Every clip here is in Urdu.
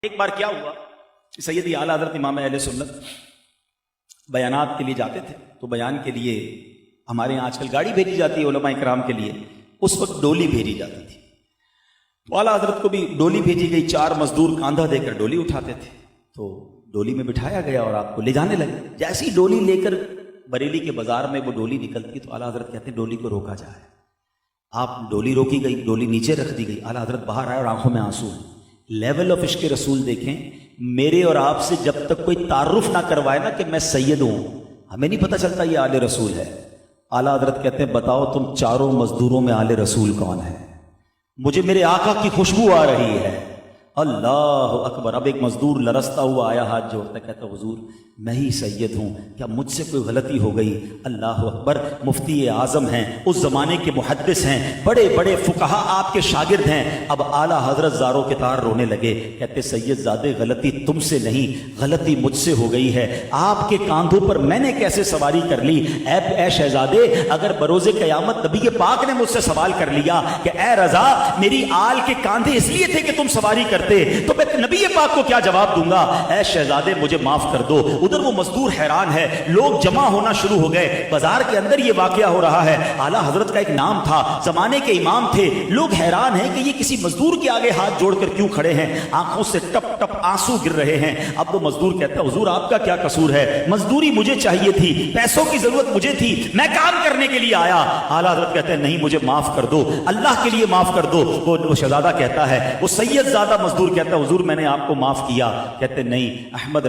ایک بار کیا ہوا، سیدی اعلیٰ حضرت امام اہل سنت بیانات کے لیے جاتے تھے، تو بیان کے لیے ہمارے یہاں آج کل گاڑی بھیجی جاتی ہے علماء کرام کے لیے، اس وقت ڈولی بھیجی جاتی تھی۔ تو اعلیٰ حضرت کو بھی ڈولی بھیجی گئی، 4 مزدور کاندھا دے کر ڈولی اٹھاتے تھے، تو ڈولی میں بٹھایا گیا اور آپ کو لے جانے لگے۔ جیسی ڈولی لے کر بریلی کے بازار میں وہ ڈولی نکلتی تو اعلیٰ حضرت کہتے ہیں ڈولی کو روکا جائے۔ آپ ڈولی روکی گئی، ڈولی نیچے رکھ دی گئی، اعلیٰ حضرت باہر آئے اور آنکھوں میں آنسو ہیں۔ لیول آف عشق رسول دیکھیں، میرے اور آپ سے جب تک کوئی تعارف نہ کروائے نا کہ میں سید ہوں، ہمیں نہیں پتہ چلتا یہ آل رسول ہے۔ اعلیٰ حضرت کہتے ہیں بتاؤ تم چاروں مزدوروں میں آل رسول کون ہے؟ مجھے میرے آقا کی خوشبو آ رہی ہے۔ اللہ اکبر۔ اب ایک مزدور لرزتا ہوا آیا، ہاتھ جوڑتا، کہتا حضور میں ہی سید ہوں، کیا مجھ سے کوئی غلطی ہو گئی؟ اللہ اکبر۔ مفتی اعظم ہیں، اس زمانے کے محدث ہیں، بڑے بڑے فقہا آپ کے شاگرد ہیں۔ اب اعلیٰ حضرت زاروں کے تار رونے لگے، کہتے سید زادے غلطی تم سے نہیں، غلطی مجھ سے ہو گئی ہے۔ آپ کے کاندھوں پر میں نے کیسے سواری کر لی؟ اے شہزادے، اگر بروز قیامت نبی پاک نے مجھ سے سوال کر لیا کہ اے رضا میری آل کے کاندھے اس لیے تھے کہ تم سواری کرتے، تو میں نبی پاک کو کیا جواب دوں گا؟ اے شہزادے مجھے معاف کر دو۔ ادھر وہ مزدور حیران ہے، لوگ جمع ہونا شروع ہو گئے، بازار کے اندر یہ واقعہ ہو رہا ہے۔ اعلیٰ حضرت کا ایک نام تھا، زمانے کے امام تھے، لوگ حیران ہیں کہ یہ کسی مزدور کے آگے ہاتھ جوڑ کر کیوں کھڑے ہیں، آنکھوں سے ٹپ ٹپ آنسو گر رہے ہیں۔ اب وہ مزدور کہتا ہے حضور آپ کا کیا قصور ہے؟ مزدوری مجھے چاہیے تھی، پیسوں کی ضرورت مجھے تھی، میں کام کرنے کے لیے آیا۔ اعلیٰ حضرت کہتے ہیں نہیں مجھے معاف کر دو، اللہ کے لیے معاف کر دو۔ وہ شہزادہ کہتا ہے، وہ سید زادہ مزدور کہتا ہے حضور میں نے آپ کو معاف کیا۔ کہتے نہیں احمد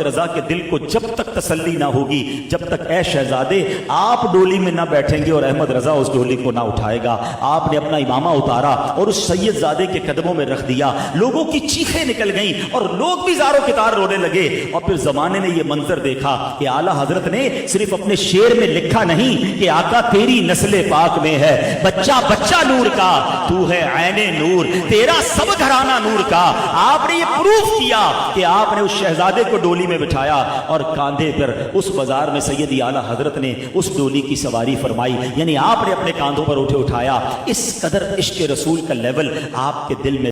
رضا کے دل کو جب تک تسلی نہ ہوگی، جب تک اے شہزادے آپ ڈولی میں نہ بیٹھیں گے اور احمد رضا اس ڈولی کو نہ اٹھائے گا۔ آپ نے اپنا امامہ اتارا اور اس سید زادے کے قدموں میں رکھ دیا، لوگوں کی چیخیں نکل گئیں اور لوگ بھی زاروں کے تار رونے لگے۔ اور پھر زمانے نے یہ منظر دیکھا کہ اعلیٰ حضرت نے صرف اپنے شعر میں لکھا نہیں کہ آقا تیری نسل پاک میں ہے بچہ بچہ نور کا، تو ہے عین نور، تیرا سب گھرانہ نور کا۔ آپ نے یہ پروف کیا کہ آپ نے اس شہزادے کو ڈولی میں بٹھایا اور کاندھے پر اس بازار میں سیدی اعلیٰ حضرت نے اس ڈولی کی سواری فرمائی، یعنی آپ نے اپنے کاندھوں پر اٹھایا۔ اس قدر عشق رسول کا لیول آپ کے دل میں